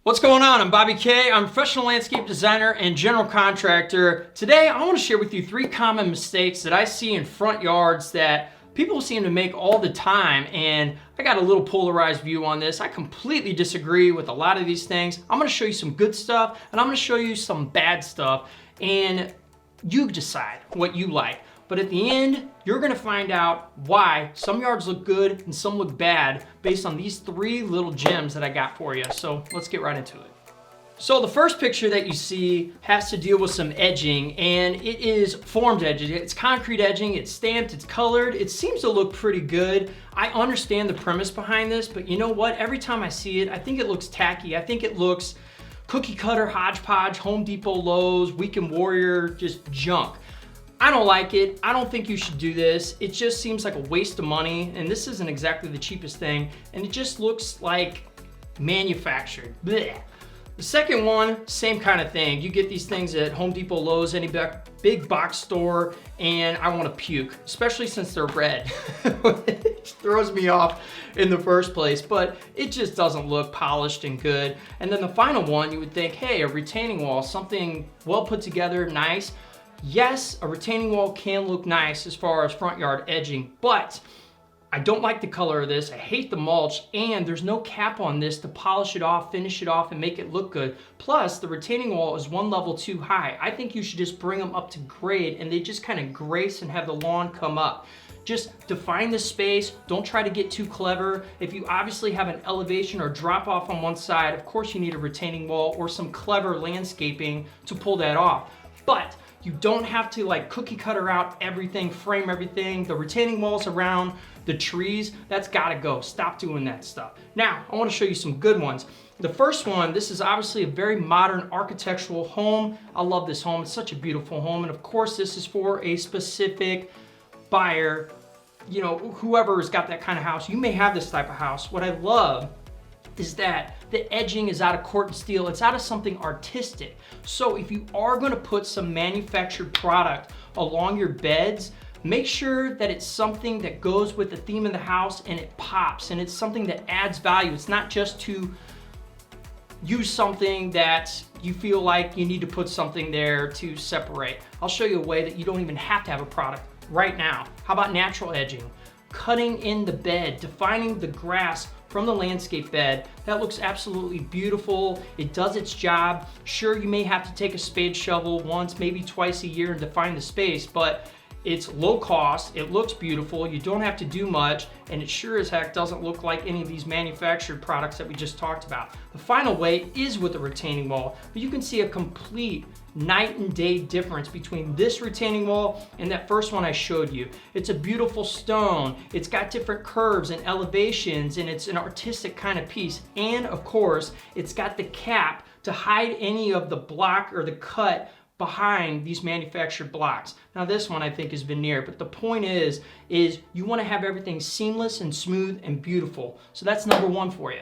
What's going on? I'm Bobby K. I'm a professional landscape designer and general contractor. Today, I want to share with you 3 common mistakes that I see in front yards that people seem to make all the time, and I got a little polarized view on this. I completely disagree with a lot of these things. I'm going to show you some good stuff, and I'm going to show you some bad stuff, and you decide what you like. But at the end, you're gonna find out why some yards look good and some look bad based on these 3 little gems that I got for you. So let's get right into it. So the first picture that you see has to deal with some edging, and it is formed edging. It's concrete edging, it's stamped, it's colored. It seems to look pretty good. I understand the premise behind this, but you know what? Every time I see it, I think it looks tacky. I think it looks cookie cutter, hodgepodge, Home Depot, Lowe's, Weekend Warrior, just junk. I don't like it. I don't think you should do this. It just seems like a waste of money, and this isn't exactly the cheapest thing, and it just looks like manufactured. Blech. The second one, same kind of thing. You get these things at Home Depot, Lowe's, any big box store, and I want to puke, especially since they're red. It throws me off in the first place, but it just doesn't look polished and good. And then the final one, you would think, hey, a retaining wall, something well put together, nice. Yes, a retaining wall can look nice as far as front yard edging, but I don't like the color of this. I hate the mulch, and there's no cap on this to polish it off, finish it off, and make it look good. Plus, the retaining wall is 1 level too high. I think you should just bring them up to grade, and they just kind of grace and have the lawn come up. Just define the space. Don't try to get too clever. If you obviously have an elevation or drop off on one side, of course you need a retaining wall or some clever landscaping to pull that off. But you don't have to like cookie cutter out everything, frame everything. The retaining walls around the trees, that's gotta go. Stop doing that stuff. Now, I wanna show you some good ones. The first one, this is obviously a very modern architectural home. I love this home, it's such a beautiful home. And of course, this is for a specific buyer. You know, whoever has got that kind of house, you may have this type of house. What I love is that the edging is out of corten steel. It's out of something artistic. So if you are gonna put some manufactured product along your beds, make sure that it's something that goes with the theme of the house and it pops, and it's something that adds value. It's not just to use something that you feel like you need to put something there to separate. I'll show you a way that you don't even have to have a product right now. How about natural edging? Cutting in the bed, defining the grass from the landscape bed. That looks absolutely beautiful. It does its job. Sure, you may have to take a spade shovel once, maybe twice a year and define the space, but it's low cost, it looks beautiful, you don't have to do much, and it sure as heck doesn't look like any of these manufactured products that we just talked about. The final way is with a retaining wall, but you can see a complete night and day difference between this retaining wall and that first one I showed you. It's a beautiful stone, it's got different curves and elevations, and it's an artistic kind of piece. And of course, it's got the cap to hide any of the block or the cut behind these manufactured blocks. Now this one I think is veneer, but the point is you want to have everything seamless and smooth and beautiful. So that's number 1 for you.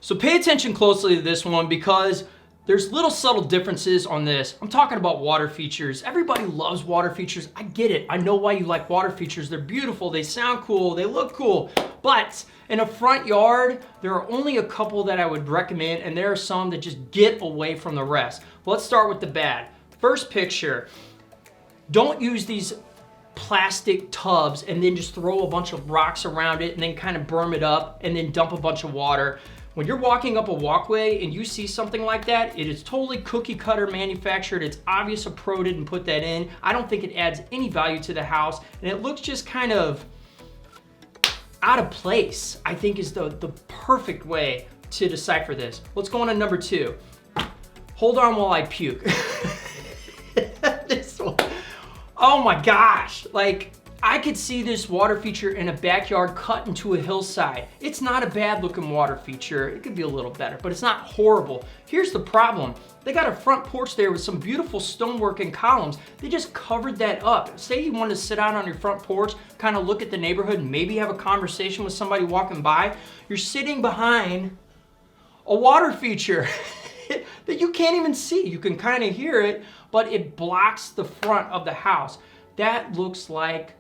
So pay attention closely to this one, because there's little subtle differences on this. I'm talking about water features. Everybody loves water features. I get it. I know why you like water features. They're beautiful, they sound cool, they look cool. But in a front yard, there are only a couple that I would recommend, and there are some that just get away from the rest. Let's start with the bad. First picture, don't use these plastic tubs and then just throw a bunch of rocks around it and then kind of berm it up and then dump a bunch of water. When you're walking up a walkway and you see something like that, it is totally cookie cutter manufactured. It's obvious a pro didn't put that in. I don't think it adds any value to the house, and it looks just kind of out of place, I think is the perfect way to decipher this. Let's go on to number 2. Hold on while I puke. This one. Oh my gosh, like I could see this water feature in a backyard cut into a hillside. It's not a bad looking water feature. It could be a little better, but it's not horrible. Here's the problem. They got a front porch there with some beautiful stonework and columns. They just covered that up. Say you want to sit out on your front porch, kind of look at the neighborhood, and maybe have a conversation with somebody walking by. You're sitting behind a water feature that you can't even see. You can kind of hear it, but it blocks the front of the house. That looks like,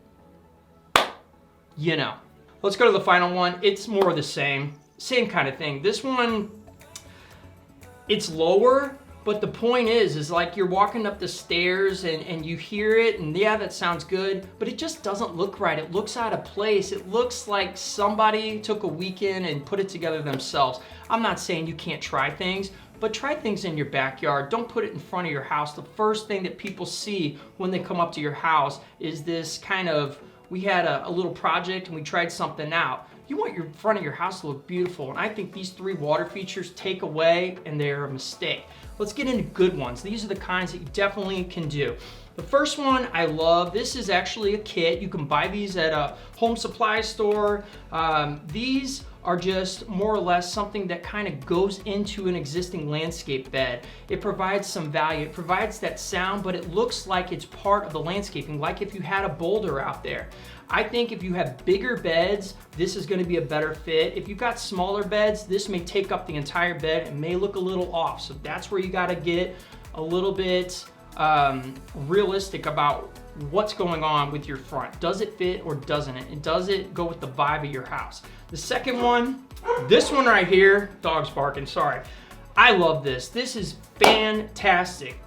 you know. Let's go to the final one. It's more of the same kind of thing. This one, it's lower, but the point is like you're walking up the stairs and you hear it, and yeah, that sounds good, but it just doesn't look right. It looks out of place. It looks like somebody took a weekend and put it together themselves. I'm not saying you can't try things, but try things in your backyard. Don't put it in front of your house. The first thing that people see when they come up to your house is this kind of, we had a little project and we tried something out. You want your front of your house to look beautiful, and I think these 3 water features take away, and they're a mistake. Let's get into good ones. These are the kinds that you definitely can do. The first one I love. This is actually a kit. You can buy these at a home supply store. These are just more or less something that kind of goes into an existing landscape bed. It provides some value. It provides that sound, but it looks like it's part of the landscaping, like if you had a boulder out there. I think if you have bigger beds, this is gonna be a better fit. If you've got smaller beds, this may take up the entire bed and may look a little off. So that's where you gotta get a little bit realistic about what's going on with your front. Does it fit or doesn't it? And does it go with the vibe of your house? The second one, this one right here, dog's barking, sorry. I love this. This is fantastic.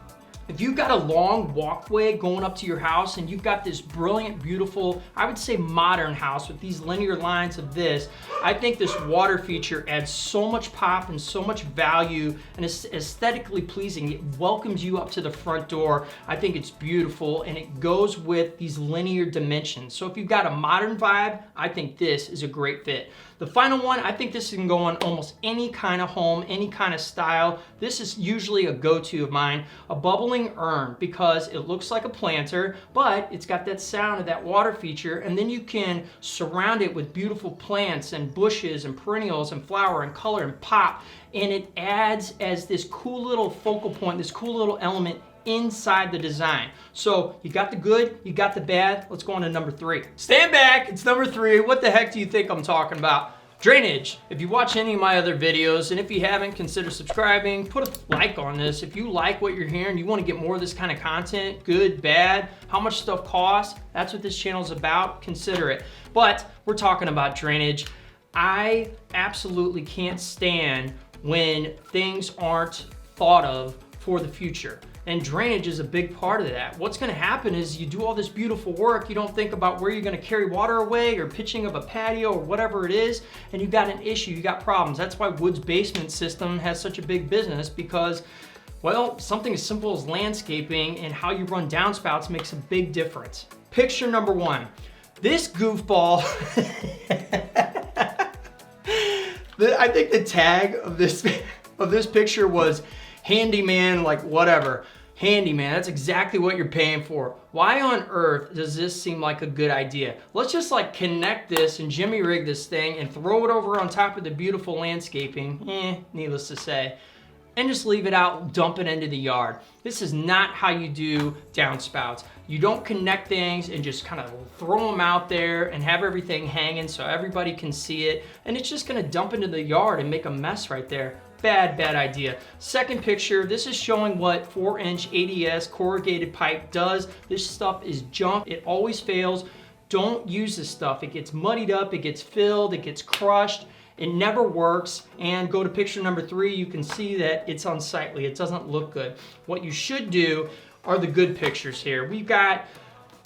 If you've got a long walkway going up to your house and you've got this brilliant, beautiful, I would say modern house with these linear lines of this, I think this water feature adds so much pop and so much value, and it's aesthetically pleasing. It welcomes you up to the front door. I think it's beautiful, and it goes with these linear dimensions. So if you've got a modern vibe, I think this is a great fit. The final one, I think this can go on almost any kind of home, any kind of style. This is usually a go-to of mine, a bubbling urn, because it looks like a planter, but it's got that sound of that water feature, and then you can surround it with beautiful plants and bushes and perennials and flower and color and pop, and it adds as this cool little focal point, this cool little element inside the design. So you got the good, you got the bad. Let's go on to number 3. Stand back, it's number 3. What the heck do you think I'm talking about? Drainage. If you watch any of my other videos, and if you haven't, consider subscribing, put a like on this. If you like what you're hearing, you want to get more of this kind of content, good, bad, how much stuff costs, that's what this channel is about, consider it. But we're talking about drainage. I absolutely can't stand when things aren't thought of for the future. And drainage is a big part of that. What's gonna happen is you do all this beautiful work, you don't think about where you're gonna carry water away or pitching of a patio or whatever it is, and you've got an issue, you got problems. That's why Wood's basement system has such a big business, because, well, something as simple as landscaping and how you run downspouts makes a big difference. Picture number 1. This goofball, I think the tag of this picture was handyman, like whatever. Handyman, that's exactly what you're paying for. Why on earth does this seem like a good idea? Let's just like connect this and jimmy rig this thing and throw it over on top of the beautiful landscaping, needless to say, and just leave it out, dump it into the yard. This is not how you do downspouts. You don't connect things and just kind of throw them out there and have everything hanging so everybody can see it, and it's just gonna dump into the yard and make a mess right there. Bad idea. Second picture, this is showing what 4-inch ADS corrugated pipe does. This stuff is junk. It always fails. Don't use this stuff. It gets muddied up, it gets filled, it gets crushed. It never works. And go to picture number 3, you can see that it's unsightly. It doesn't look good. What you should do are the good pictures here. We've got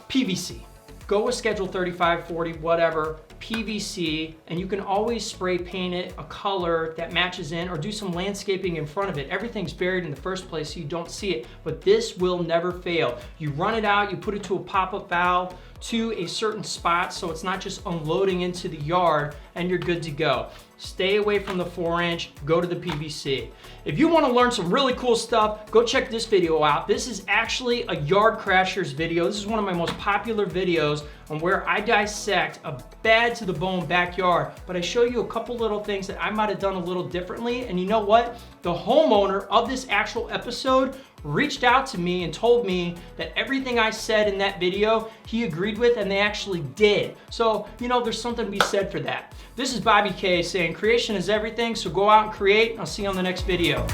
PVC. Go with schedule 35, 40, whatever. PVC, and you can always spray paint it a color that matches in, or do some landscaping in front of it. Everything's buried in the first place so you don't see it, but this will never fail. You run it out, you put it to a pop-up valve to a certain spot so it's not just unloading into the yard, and you're good to go. Stay away from the 4-inch, go to the PVC. If you want to learn some really cool stuff, go check this video out. This is actually a Yard Crashers video. This is one of my most popular videos on where I dissect a bad to the bone backyard, but I show you a couple little things that I might have done a little differently. And you know what? The homeowner of this actual episode reached out to me and told me that everything I said in that video he agreed with, and they actually did. So, you know, there's something to be said for that. This is Bobby K saying creation is everything, so go out and create. I'll see you on the next video.